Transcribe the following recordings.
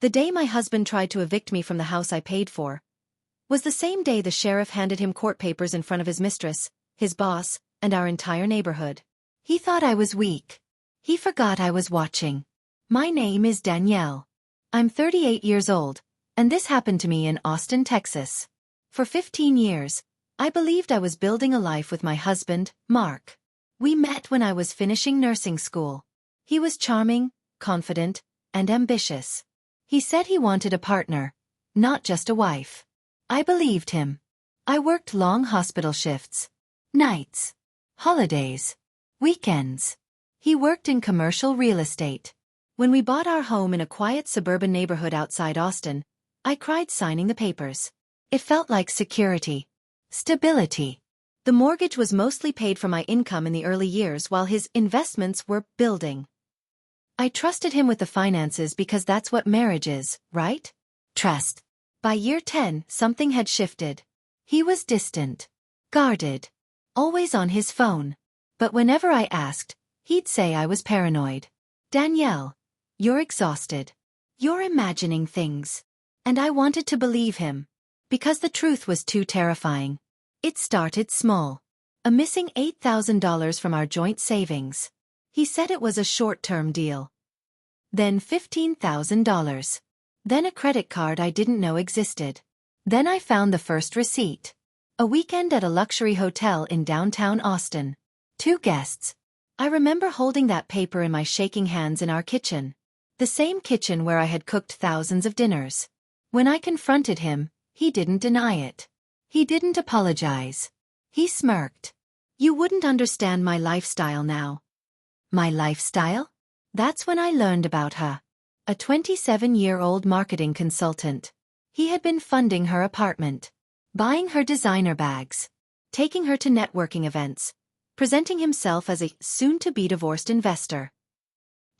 The day my husband tried to evict me from the house I paid for was the same day the sheriff handed him court papers in front of his mistress, his boss, and our entire neighborhood. He thought I was weak. He forgot I was watching. My name is Danielle. I'm 38 years old, and this happened to me in Austin, Texas. For 15 years, I believed I was building a life with my husband, Mark. We met when I was finishing nursing school. He was charming, confident, and ambitious. He said he wanted a partner, not just a wife. I believed him. I worked long hospital shifts, nights, holidays, weekends. He worked in commercial real estate. When we bought our home in a quiet suburban neighborhood outside Austin, I cried signing the papers. It felt like security, stability. The mortgage was mostly paid from my income in the early years while his investments were building. I trusted him with the finances because that's what marriage is, right? Trust. By year 10, something had shifted. He was distant, guarded, always on his phone. But whenever I asked, he'd say I was paranoid. Danielle, you're exhausted. You're imagining things. And I wanted to believe him. Because the truth was too terrifying. It started small. A missing $8,000 from our joint savings. He said it was a short-term deal. Then $15,000. Then a credit card I didn't know existed. Then I found the first receipt. A weekend at a luxury hotel in downtown Austin. 2 guests. I remember holding that paper in my shaking hands in our kitchen. The same kitchen where I had cooked thousands of dinners. When I confronted him, he didn't deny it. He didn't apologize. He smirked. You wouldn't understand my lifestyle now. My lifestyle? That's when I learned about her. A 27-year-old marketing consultant. He had been funding her apartment, buying her designer bags, taking her to networking events, presenting himself as a soon-to-be-divorced investor.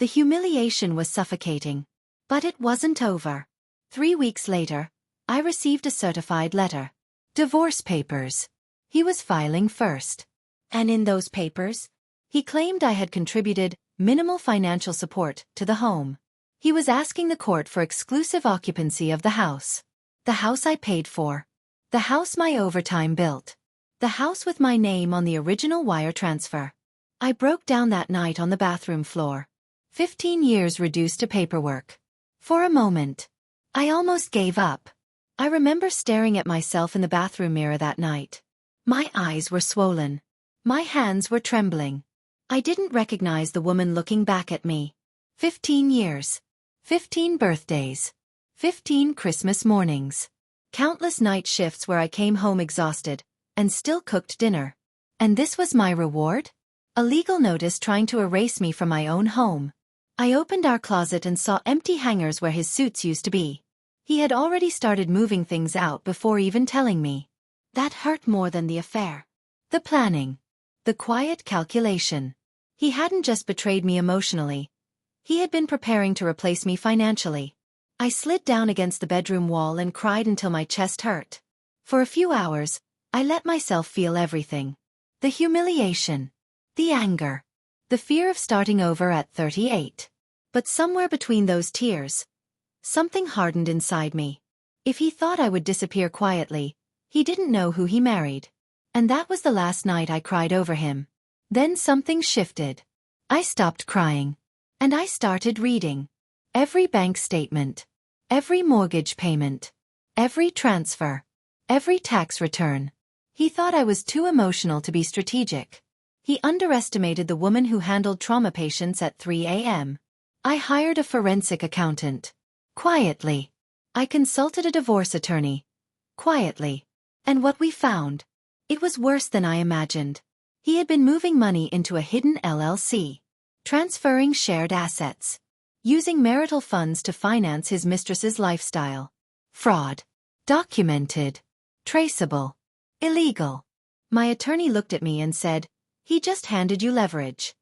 The humiliation was suffocating. But it wasn't over. 3 weeks later, I received a certified letter. Divorce papers. He was filing first. And in those papers, he claimed I had contributed minimal financial support to the home. He was asking the court for exclusive occupancy of the house. The house I paid for. The house my overtime built. The house with my name on the original wire transfer. I broke down that night on the bathroom floor. 15 years reduced to paperwork. For a moment, I almost gave up. I remember staring at myself in the bathroom mirror that night. My eyes were swollen. My hands were trembling. I didn't recognize the woman looking back at me. 15 years. 15 birthdays. 15 Christmas mornings. Countless night shifts where I came home exhausted, and still cooked dinner. And this was my reward? A legal notice trying to erase me from my own home. I opened our closet and saw empty hangers where his suits used to be. He had already started moving things out before even telling me. That hurt more than the affair. The planning. The quiet calculation. He hadn't just betrayed me emotionally. He had been preparing to replace me financially. I slid down against the bedroom wall and cried until my chest hurt. For a few hours, I let myself feel everything. The humiliation. The anger. The fear of starting over at 38. But somewhere between those tears, something hardened inside me. If he thought I would disappear quietly, he didn't know who he married. And that was the last night I cried over him. Then something shifted. I stopped crying. And I started reading. Every bank statement. Every mortgage payment. Every transfer. Every tax return. He thought I was too emotional to be strategic. He underestimated the woman who handled trauma patients at 3 a.m. I hired a forensic accountant. Quietly. I consulted a divorce attorney. Quietly. And what we found? It was worse than I imagined. He had been moving money into a hidden LLC. Transferring shared assets. Using marital funds to finance his mistress's lifestyle. Fraud. Documented. Traceable. Illegal. My attorney looked at me and said, "He just handed you leverage."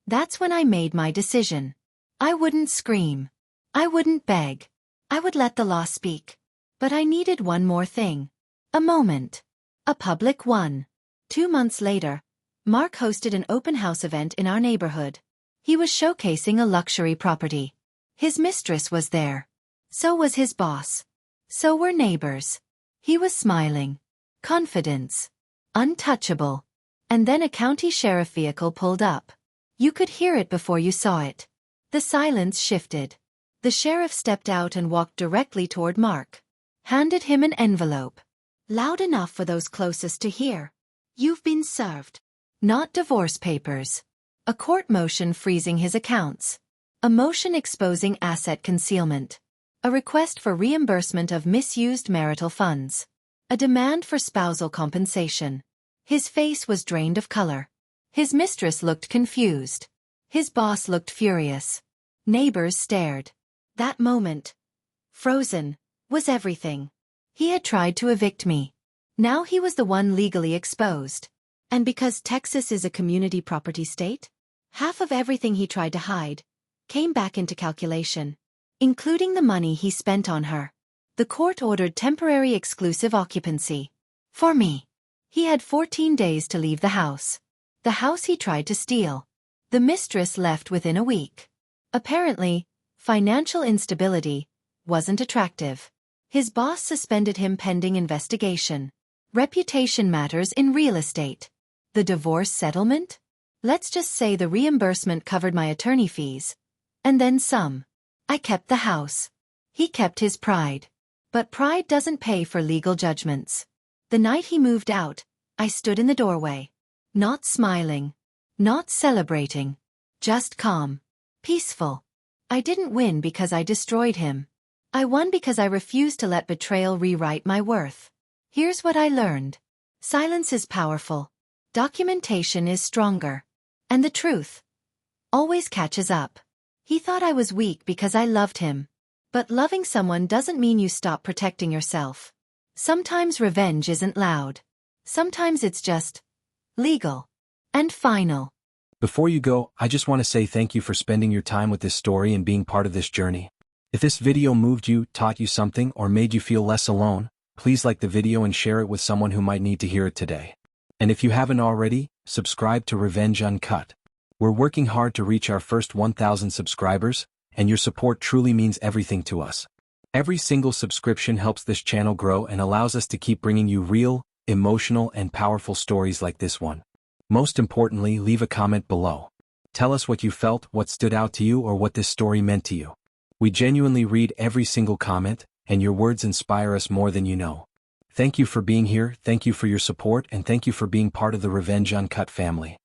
That's when I made my decision. I wouldn't scream. I wouldn't beg. I would let the law speak. But I needed one more thing. A moment. A public one. 2 months later, Mark hosted an open house event in our neighborhood. He was showcasing a luxury property. His mistress was there. So was his boss. So were neighbors. He was smiling. Confidence. Untouchable. And then a county sheriff vehicle pulled up. You could hear it before you saw it. The silence shifted. The sheriff stepped out and walked directly toward Mark. Handed him an envelope. Loud enough for those closest to hear. You've been served. Not divorce papers. A court motion freezing his accounts. A motion exposing asset concealment. A request for reimbursement of misused marital funds. A demand for spousal compensation. His face was drained of color. His mistress looked confused. His boss looked furious. Neighbors stared. That moment, frozen, was everything. He had tried to evict me. Now he was the one legally exposed. And because Texas is a community property state, half of everything he tried to hide came back into calculation, including the money he spent on her. The court ordered temporary exclusive occupancy. For me. He had 14 days to leave the house. The house he tried to steal. The mistress left within a week. Apparently, financial instability wasn't attractive. His boss suspended him pending investigation. Reputation matters in real estate. The divorce settlement? Let's just say the reimbursement covered my attorney fees. And then some. I kept the house. He kept his pride. But pride doesn't pay for legal judgments. The night he moved out, I stood in the doorway. Not smiling. Not celebrating. Just calm. Peaceful. I didn't win because I destroyed him. I won because I refused to let betrayal rewrite my worth. Here's what I learned. Silence is powerful. Documentation is stronger. And the truth always catches up. He thought I was weak because I loved him. But loving someone doesn't mean you stop protecting yourself. Sometimes revenge isn't loud. Sometimes it's just legal and final. Before you go, I just want to say thank you for spending your time with this story and being part of this journey. If this video moved you, taught you something, or made you feel less alone, please like the video and share it with someone who might need to hear it today. And if you haven't already, subscribe to Revenge Uncut. We're working hard to reach our first 1,000 subscribers, and your support truly means everything to us. Every single subscription helps this channel grow and allows us to keep bringing you real, emotional, and powerful stories like this one. Most importantly, leave a comment below. Tell us what you felt, what stood out to you, or what this story meant to you. We genuinely read every single comment, and your words inspire us more than you know. Thank you for being here, thank you for your support, and thank you for being part of the Revenge Uncut family.